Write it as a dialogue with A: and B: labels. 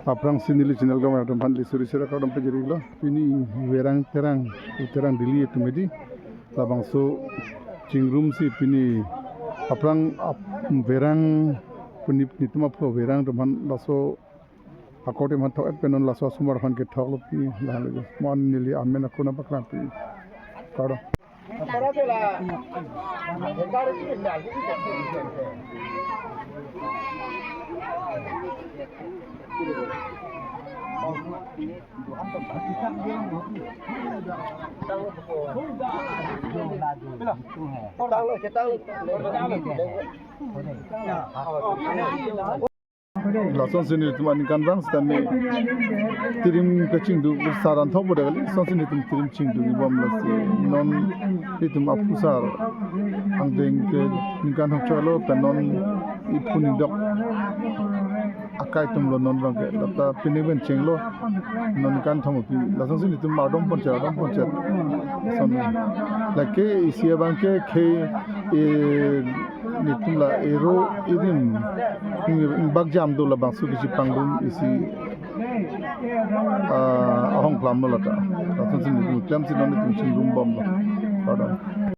A: Aprang sinili channel ka matam phanli suri sura ka dam pejeri lo pini verang terang dili itu medi labang so chingrum si pini aprang verang puni nituma pho verang dam laso akote man thok penon laso sumar phan ke thok lo pini lalu mon nili amen akuna bakra pini kado lason sini tu mani kan bang stane tirim kecing du saran thok boda gali son sini tu tirim cing du bom las non itu mapusar ang deng ke ninkan hok chalo penon ipun dok akai tum lo non bang ke lata piniben cing lo non kan thong pi lason sini tu madom poncha son lake isia bang ke nitumla ero idim bagjam do la bang su ki pangrum isi ahong klam lo ta ta sin ni tum sin non ni tum sin rum bom lo